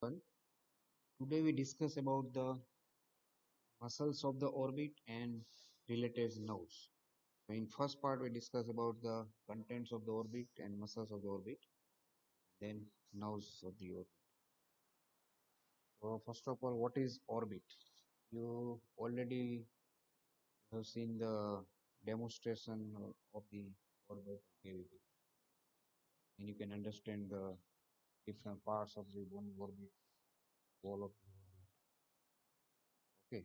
Well, today we discuss about the muscles of the orbit and related nerves. So in first part we discuss about the contents of the orbit and muscles of the orbit, then nerves of the orbit. So first of all, what is orbit? You already have seen the demonstration of the orbital cavity, and you can understand the different parts of the bony orbit, wall of the orbit. Okay.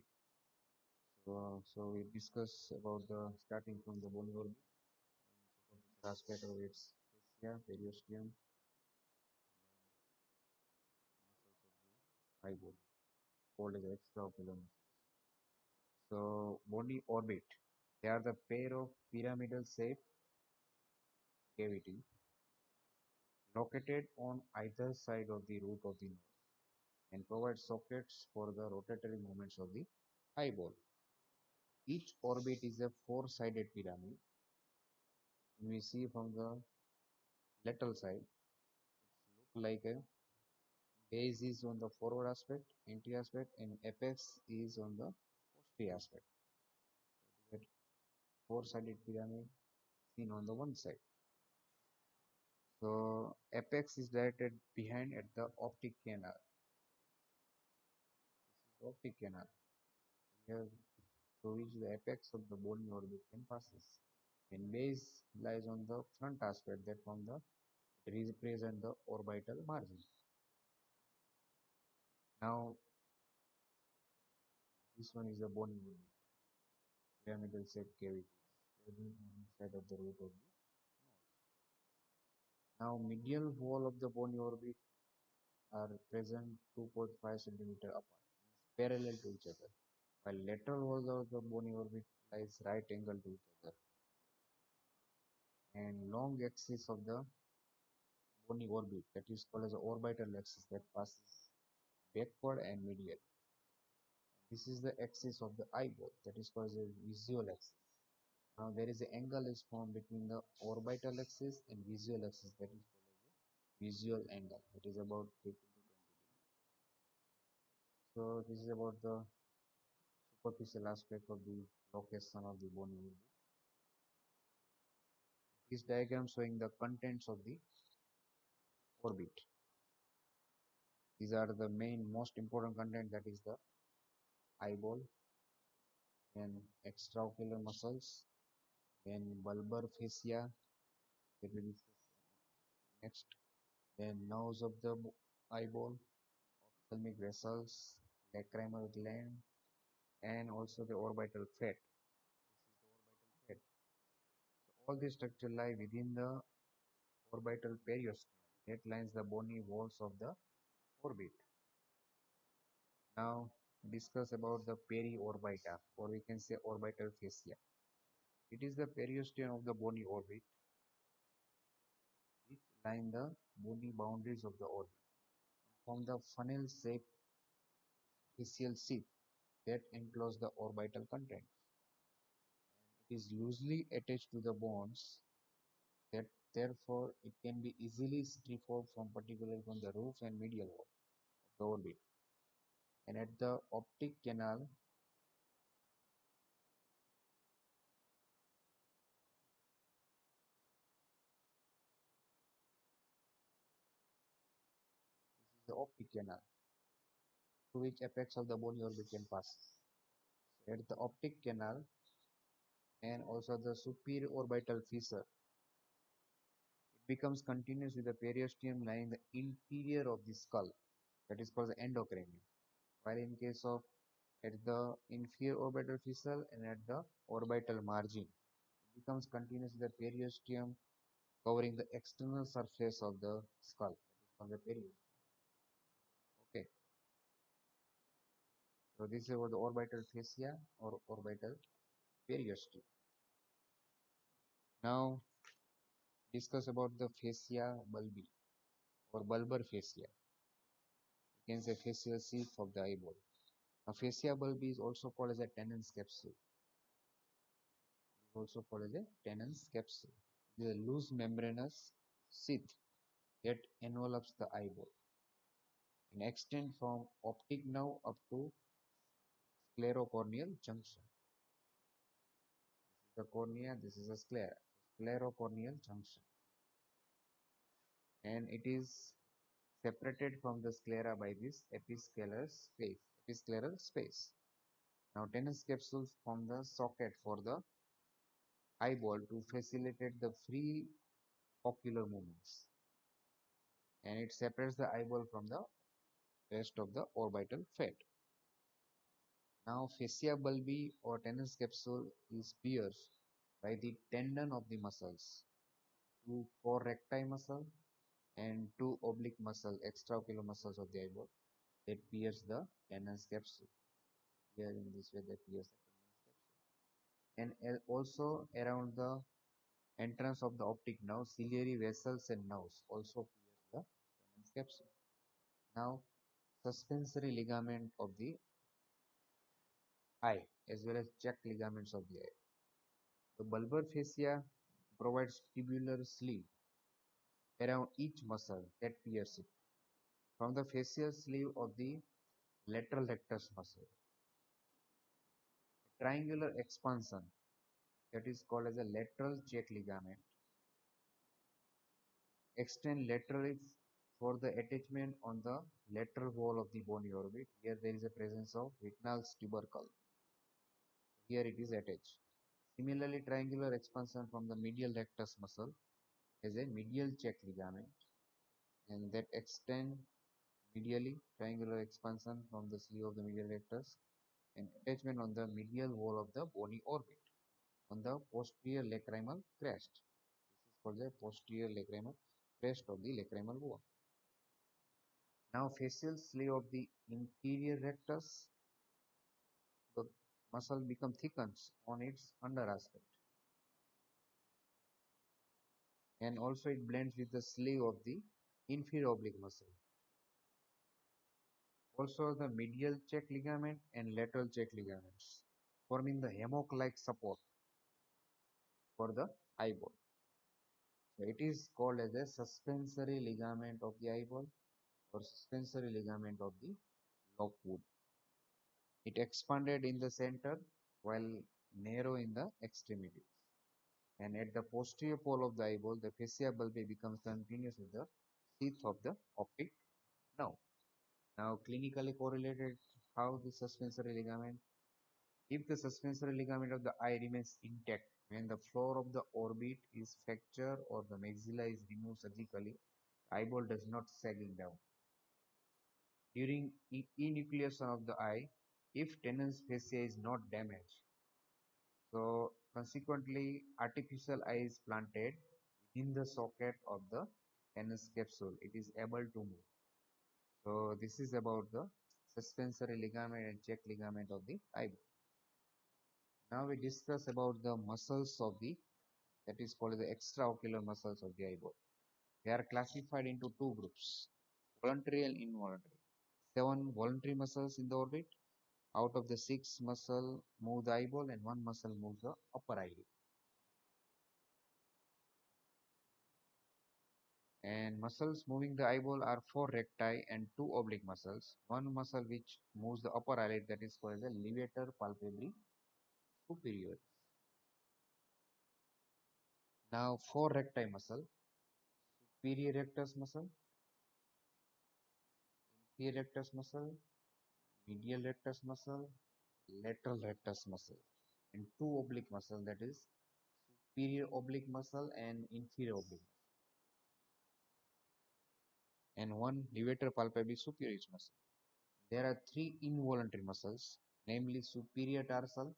So we discuss about the starting from the bony orbit, superficial aspect of its fascia, periosteum, muscles of the eyeball, called as extraocular muscles. So bony orbit, they are the pair of pyramidal shape cavity located on either side of the root of the nose and provide sockets for the rotatory movements of the eyeball. Each orbit is a four-sided pyramid. When we see from the lateral side, it looks like a base is on the forward aspect, anterior aspect, and apex is on the posterior aspect. It is a four-sided pyramid seen on the one side. So apex is directed behind at the optic canal. This is optic canal. Here through which the apex of the bony orbit can passes. And base lies on the front aspect that from the represent the orbital margin. Now this one is the bony orbit, pyramidal shaped cavity present on the side of the root of the nose. Now medial wall of the bony orbit are present 2.5 centimeter apart, parallel to each other, while lateral walls of the bony orbit lies right angle to each other, and long axis of the bony orbit that is called as the orbital axis that passes backward and medial. This is the axis of the eyeball that is called as a visual axis. Now there is an angle is formed between the orbital axis and visual axis that is called as a visual angle. It is about 15 to 20 degrees. So this is about the superficial aspect of the location of the bony orbit. This diagram showing the contents of the orbit. These are the main most important content, that is the eyeball, then extraocular muscles, then bulbar fascia that we discuss next, then nerves of the eyeball, ophthalmic vessels, lacrimal gland, and also the orbital fat. This is the orbital fat. So all these structures lie within the orbital periosteum that lines the bony walls of the orbit. Now discuss about the periorbita, or we can say orbital fascia. It is the periosteum of the bony orbit which line the bony boundaries of the orbit. From the funnel-shaped fascial sheath that enclose the orbital contents. It is loosely attached to the bones that therefore it can be easily stripped off from particularly from the roof and medial wall of the orbit. And at the optic canal, this is the optic canal through which apex of the bony orbit can pass. So at the optic canal and also the superior orbital fissure, it becomes continuous with the periosteum lying the interior of the skull, that is called the endocranium. While in case of at the inferior orbital fissure and at the orbital margin, it becomes continuous with the periosteum covering the external surface of the skull, that is called the periosteum. Okay, so this is about the orbital fascia or orbital periosteum. Now discuss about the fascia bulbi or bulbar fascia. You can say fascial sheath of the eyeball. Now fascia bulbi is also called as a Tennant's capsule. It is also called as a Tennant's capsule. It is a loose membranous sheath that envelops the eyeball. and extend from optic nerve up to sclerocorneal junction. This is the cornea, this is a sclera, sclerocorneal junction, and it is separated from the sclera by this episcleral space. Episcleral space. Now, tennis capsules form the socket for the eyeball to facilitate the free ocular movements, and it separates the eyeball from the rest of the orbital fat. Now, fascia bulbi or tennis capsule is pierced by the tendon of the muscles, two forerecti muscle and two oblique muscle, extraocular muscles of the eyeball that pierce the tennis capsule. Here in this way, they pierce the tennis capsule, and also around the entrance of the optic nerve, ciliary vessels and nerves also pierce the tennis capsule. Now, suspensory ligament of the eye as well as check ligaments of the eye. The bulbar fascia provides tubular sleeve around each muscle that pierces it. From the facial sleeve of the lateral rectus muscle, a triangular expansion that is called as a lateral check ligament extend laterally for the attachment on the lateral wall of the bony orbit. Here there is a presence of Whitnall's tubercle. Here it is attached. Similarly, triangular expansion from the medial rectus muscle is a medial check ligament, and that extend medially. Triangular expansion from the sleeve of the medial rectus and attachment on the medial wall of the bony orbit on the posterior lacrimal crest. This is called the posterior lacrimal crest of the lacrimal wall. Now, facial sleeve of the inferior rectus, the muscle become thickens on its under aspect, and also it blends with the sleeve of the inferior oblique muscle. Also, the medial check ligament and lateral check ligaments, forming the hammock-like support for the eyeball. So it is called as a suspensory ligament of the eyeball or suspensory ligament of the Lockwood. It expanded in the center while narrow in the extremities. And at the posterior pole of the eyeball, the fascia bulbi becomes continuous with the sheath of the optic nerve. Now, clinically correlated how the suspensory ligament. If the suspensory ligament of the eye remains intact when the floor of the orbit is fractured or the maxilla is removed surgically, the eyeball does not sagging down. During enucleation of the eye, if tenons fascia is not damaged, so consequently artificial eye is planted in the socket of the tenons capsule. It is able to move. So this is about the suspensory ligament and check ligament of the eyeball. Now we discuss about the muscles of the that is called the extraocular muscles of the eyeball. They are classified into two groups, voluntary and involuntary. 7 voluntary muscles in the orbit. Out of the 6 muscle move the eyeball and 1 muscle moves the upper eyelid. And muscles moving the eyeball are 4 recti and 2 oblique muscles. One muscle which moves the upper eyelid that is called the levator palpebri superior. Now 4 recti muscle, superior rectus muscle, inferior rectus muscle, medial rectus muscle, lateral rectus muscle, and 2 oblique muscle that is superior oblique muscle and inferior oblique muscle, and 1 levator palpebri superior muscle. There are 3 involuntary muscles, namely superior tarsal,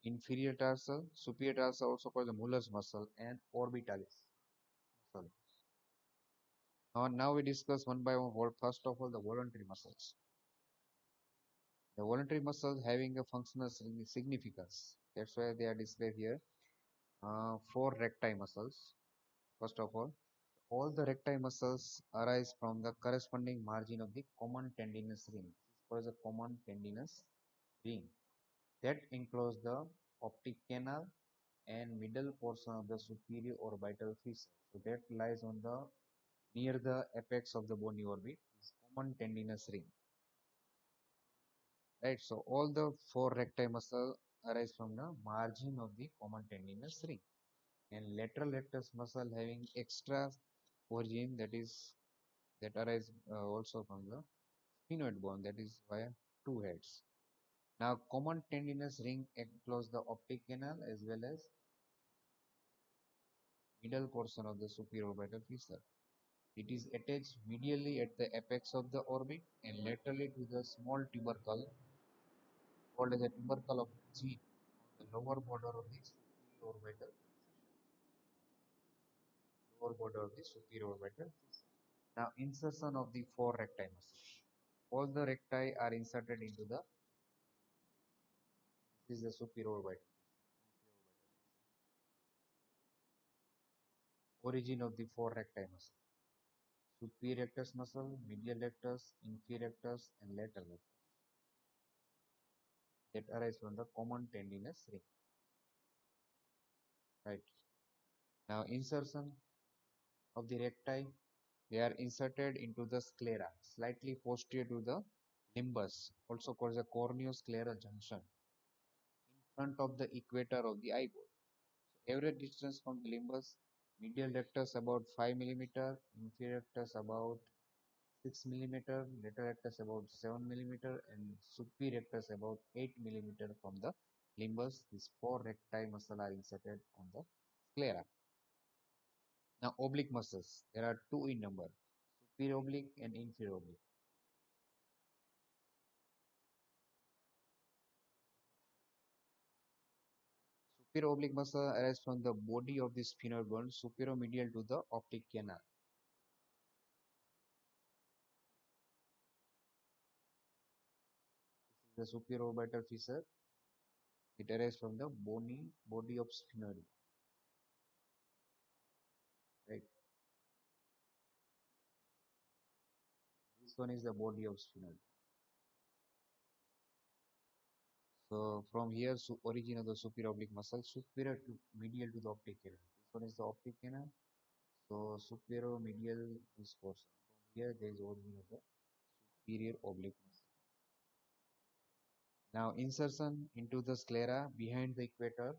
inferior tarsal, superior tarsal also called the Muller's muscle, and orbitalis muscle. Now we discuss one by one. First of all, the voluntary muscles. The voluntary muscles having a functional significance. That's why they are displayed here. 4 recti muscles. First of all the recti muscles arise from the corresponding margin of the common tendinous ring. This is called as a common tendinous ring that enclose the optic canal and middle portion of the superior orbital fissure. So that lies on the near the apex of the bony orbit is common tendinous ring. Right, so all the four recti muscle arise from the margin of the common tendinous ring, and lateral rectus muscle having extra origin that arise also from the sphenoid bone, that is via two heads. Now, common tendinous ring enclose the optic canal as well as middle portion of the superior orbital fissure. It is attached medially at the apex of the orbit and laterally to the small tubercle called as a tubercle of G on the lower border of the superior orbital fissure. Now, insertion of the four recti muscles. All the recti are inserted into the this is the superior orbital. Origin of the four recti muscles. Superior rectus muscle, medial rectus, inferior rectus, and lateral rectus that arise from the common tendinous ring. Right. Now, insertion of the recti, they are inserted into the sclera, slightly posterior to the limbus, also called the corneoscleral junction, in front of the equator of the eyeball. So, average distance from the limbus, medial rectus about 5 millimeter, inferior rectus about 6 millimeter, lateral rectus about 7 millimeter, and superior rectus about 8 millimeter from the limbus. These four recti muscle are inserted on the sclera. Now, oblique muscles, there are two in number, superior oblique and inferior oblique. Superior oblique muscle arises from the body of the sphenoid bone superior-medial to the optic canal. This is the superior orbital fissure. It arises from the bony body of sphenoid bone. Right. This one is the body of sphenoid. So from here, origin of the superior oblique muscle, superior to medial to the optic canal. This one is the optic canal. So superior medial this portion. From here, there is origin of the superior oblique muscle. Now insertion into the sclera behind the equator.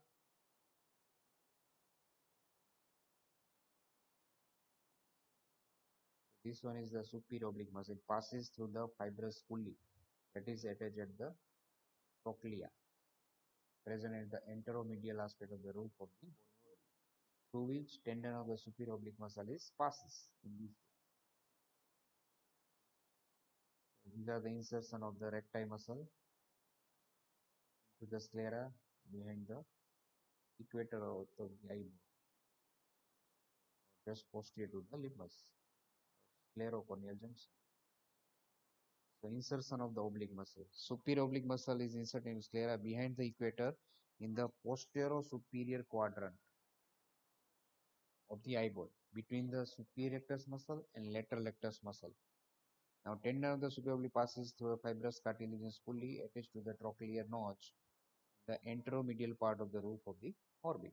This one is the superior oblique muscle. It passes through the fibrous pulley that is attached at the trochlea, present at the anteromedial aspect of the roof of the bony, through which tendon of the superior oblique muscle is passes in this way. So these are the insertion of the recti muscle into the sclera behind the equator of the eyeball, just posterior to the limbus, sclerocorneal junction. So insertion of the oblique muscle. Superior oblique muscle is inserted in sclera behind the equator in the posterior superior quadrant of the eyeball between the superior rectus muscle and lateral rectus muscle. Now tendon of the superior oblique passes through a fibrous cartilaginous pulley attached to the trochlear notch, the anteromedial part of the roof of the orbit.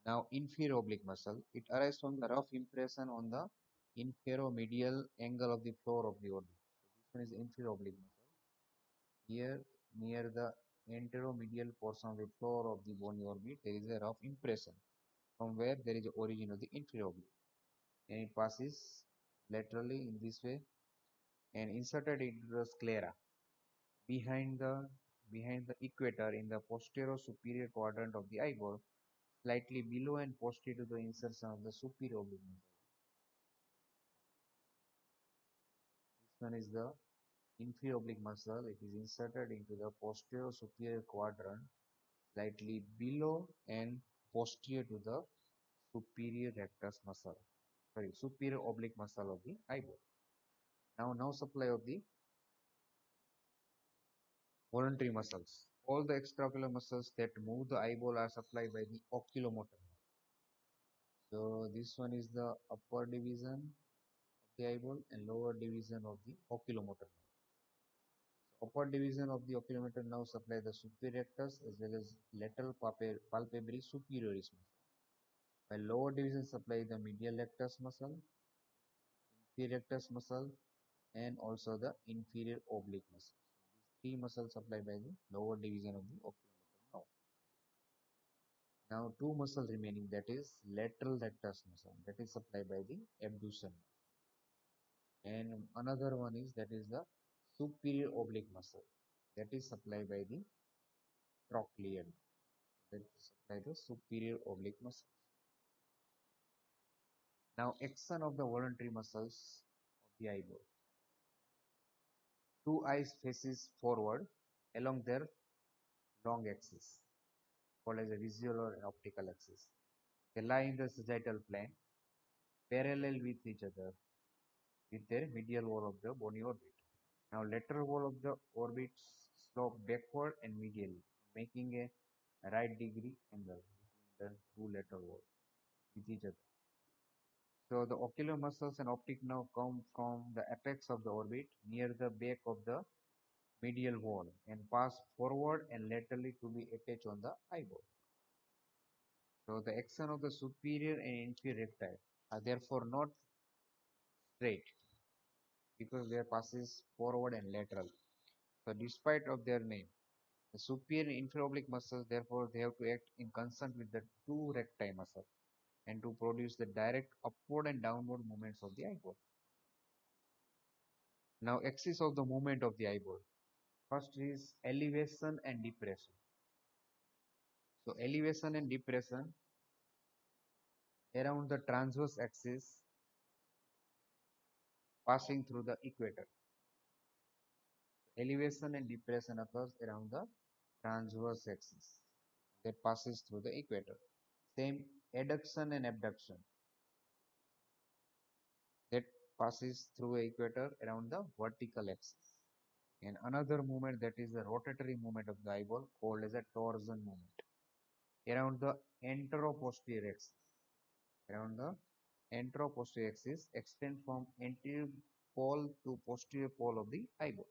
Now inferior oblique muscle, it arises from the rough impression on the inferomedial angle of the floor of the orbit. So this one is inferior oblique muscle. Here near the anteromedial portion of the floor of the bony orbit, there is a rough impression from where there is the origin of the inferior oblique, and it passes laterally in this way and inserted into the sclera behind the equator in the posterior superior quadrant of the eyeball, slightly below and posterior to the insertion of the superior oblique muscle. This one is the inferior oblique muscle. It is inserted into the posterior superior quadrant, slightly below and posterior to the superior rectus muscle. Sorry, superior oblique muscle of the eyeball. Now supply of the voluntary muscles. All the extraocular muscles that move the eyeball are supplied by the oculomotor. So this one is the upper division of the eyeball and lower division of the oculomotor. Upper division of the oculomotor nerve supply the superior rectus as well as lateral palpebrae superioris muscle, while lower division supply the medial rectus muscle, inferior rectus muscle, and also the inferior oblique muscle. These three muscles supplied by the lower division of the oculomotor nerve. Now two muscles remaining, that is lateral rectus muscle, that is supplied by the abduction, and another one is that is the superior oblique muscle, that is supplied by the trochlear, that is supplied the superior oblique muscle. Now action of the voluntary muscles of the eyeball. Two eyes faces forward along their long axis, called as a visual or optical axis. They lie in the sagittal plane, parallel with each other, with their medial wall of the bony orbit. Now lateral wall of the orbit slope backward and medially, making a right degree angle between the two lateral walls with each other. So the ocular muscles and optic nerve come from the apex of the orbit near the back of the medial wall and pass forward and laterally to be attached on the eyeball. So the action of the superior and inferior recti are therefore not straight because they passes forward and lateral. So despite of their name, the superior and inferior oblique muscles therefore they have to act in concert with the two recti muscles and to produce the direct upward and downward movements of the eyeball. Now axis of the movement of the eyeball. First is elevation and depression. So elevation and depression around the transverse axis passing through the equator. Elevation and depression occurs around the transverse axis that passes through the equator. Same adduction and abduction that passes through equator around the vertical axis. And another movement, that is the rotatory movement of the eyeball, called as a torsion movement around the anteroposterior axis. Around the anteroposterior axis extend from anterior pole to posterior pole of the eyeball.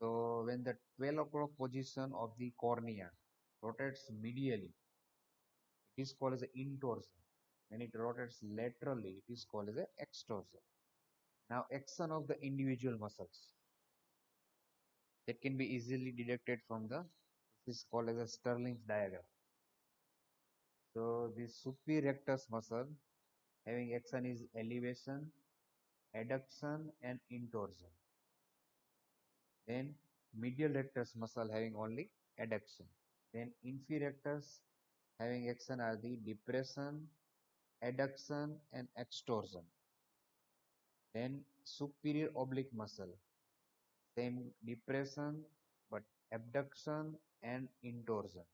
So when the 12 o'clock position of the cornea rotates medially, it is called as an intorsion. When it rotates laterally, it is called as an extorsion. Now action of the individual muscles that can be easily deducted from the, this is called as a Stirling's diagram. So this superior rectus muscle having action is elevation, adduction and intorsion. Then medial rectus muscle having only adduction. Then inferior rectus having action are the depression, adduction and extorsion. Then superior oblique muscle, same depression but abduction and intorsion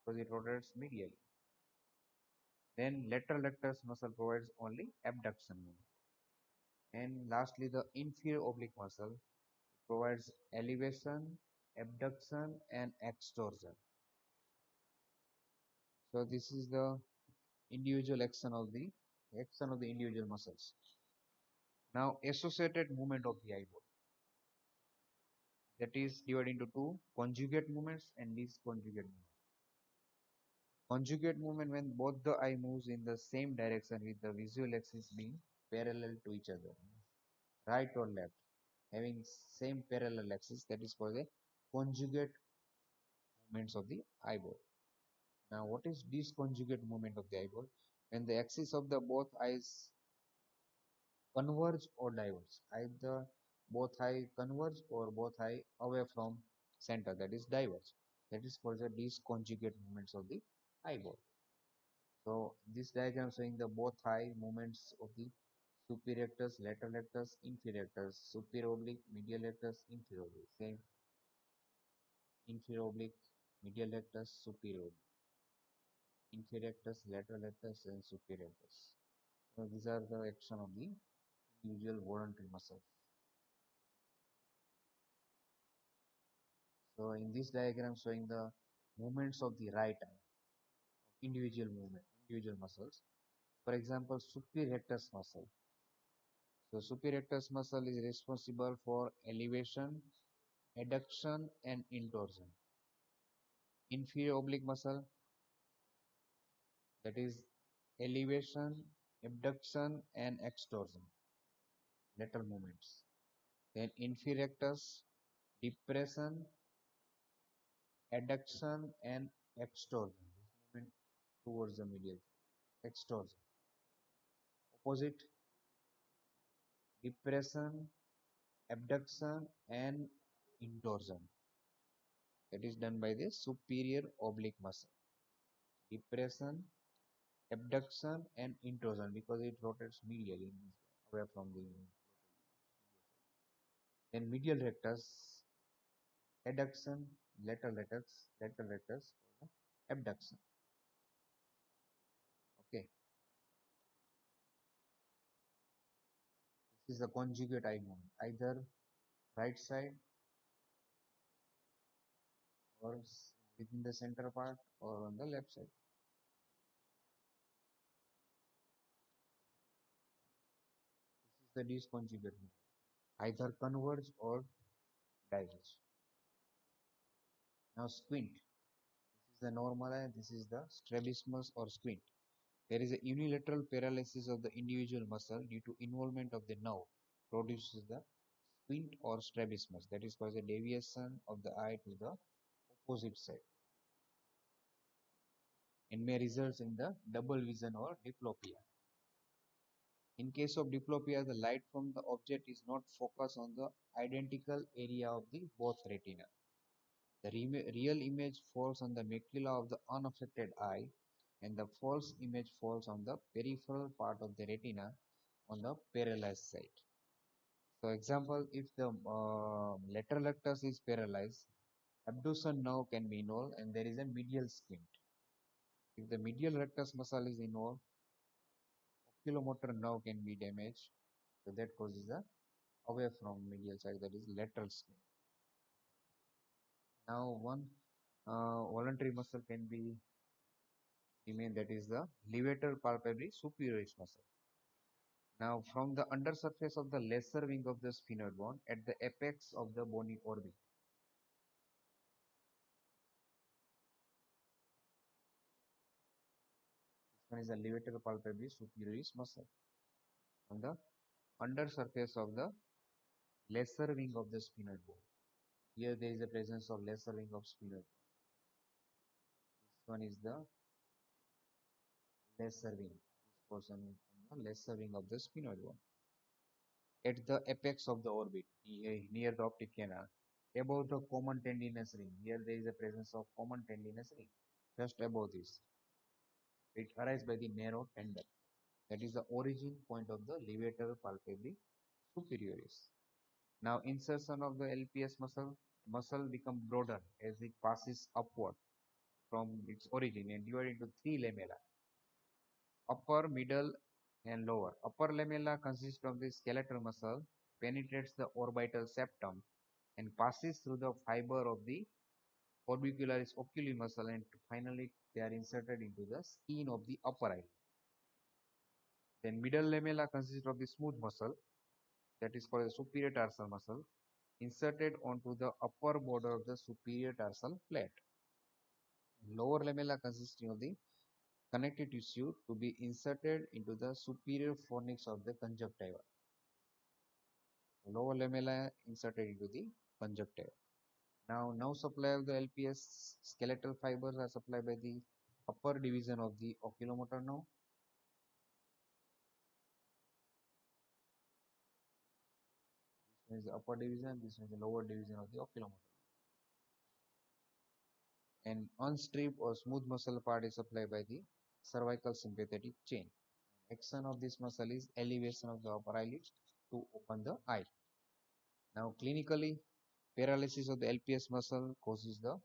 because it rotates medially. Then lateral rectus muscle provides only abduction movement. And lastly, the inferior oblique muscle provides elevation, abduction and extorsion. So this is the individual action of the individual muscles. Now associated movement of the eyeball, that is divided into two, conjugate movements and disconjugate movement. Conjugate movement when both the eye moves in the same direction with the visual axis being parallel to each other, right or left, having same parallel axis, that is called the conjugate movements of the eyeball. Now what is disconjugate movement of the eyeball? When the axis of the both eyes converge or diverge, either both eye converge or both eye away from center, that is diverge, that is called the disconjugate movements of the eyeball. So this diagram showing the both eye movements of the superior rectus, lateral rectus, inferior rectus, superior oblique, medial rectus, inferior oblique, same inferior oblique, medial rectus, superior oblique, inferior rectus, lateral rectus and superior rectus. So these are the action of the individual voluntary muscles. So in this diagram showing the movements of the right eye, individual muscles. For example, superior rectus muscle. So superior rectus muscle is responsible for elevation, adduction and intorsion. Inferior oblique muscle, that is elevation, abduction and extorsion, lateral movements. Then inferior rectus, depression, adduction and extorsion. This movement towards the medial extorsion. Opposite, depression, abduction and intorsion. That is done by the superior oblique muscle. Depression, abduction and intorsion, because it rotates medially away from the. Then medial rectus, adduction, lateral rectus, abduction. Okay, this is the conjugate eye movement, either right side or within the center part or on the left side. This is the disconjugate movement, either converge or diverge. Now squint. This is the normal eye. This is the strabismus or squint. There is a unilateral paralysis of the individual muscle due to involvement of the nerve, produces the squint or strabismus. That is called a deviation of the eye to the opposite side and may result in the double vision or diplopia. In case of diplopia, the light from the object is not focused on the identical area of the both retina. The real image falls on the macula of the unaffected eye, and the false image falls on the peripheral part of the retina on the paralyzed side. So example, if the lateral rectus is paralyzed, abduction nerve can be involved and there is a medial squint. If the medial rectus muscle is involved, oculomotor nerve can be damaged. So that causes the away from medial side, that is lateral squint. Now one voluntary muscle can be remain, that is the levator palpebrae superioris muscle. Now from the undersurface of the lesser wing of the sphenoid bone at the apex of the bony orbit. This one is the levator palpebrae superioris muscle. On the undersurface of the lesser wing of the sphenoid bone. Here there is a presence of lesser wing of sphenoid bone. This one is the lesser wing. This portion on the lesser wing of the sphenoid bone. At the apex of the orbit, near the optic canal, above the common tendinous ring. Here there is a presence of common tendinous ring. Just above this, it arises by the narrow tendon. That is the origin point of the levator palpebrae superioris. Now insertion of the LPS muscle become broader as it passes upward from its origin and divided into three lamella: upper, middle, and lower. Upper lamella consists of the skeletal muscle, penetrates the orbital septum, and passes through the fiber of the orbicularis oculi muscle, and finally they are inserted into the skin of the upper eye. Then middle lamella consists of the smooth muscle, that is called the superior tarsal muscle, inserted onto the upper border of the superior tarsal plate. Lower lamella consisting of the connective tissue to be inserted into the superior fornix of the conjunctiva. Lower lamella inserted into the conjunctiva. Now, supply of the LPS skeletal fibers are supplied by the upper division of the oculomotor nerve. This one is the upper division, this one is the lower division of the oculomotor. And unstrip or smooth muscle part is supplied by the cervical sympathetic chain. Action of this muscle is elevation of the upper eyelid to open the eye. Now, clinically, paralysis of the LPS muscle causes the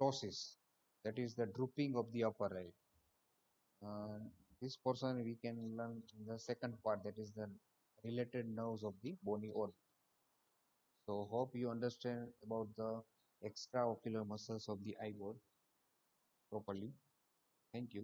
ptosis, that is the drooping of the upper eye. This portion we can learn in the second part, that is the related nerves of the bony orbit. So hope you understand about the extraocular muscles of the eyeball properly. Thank you.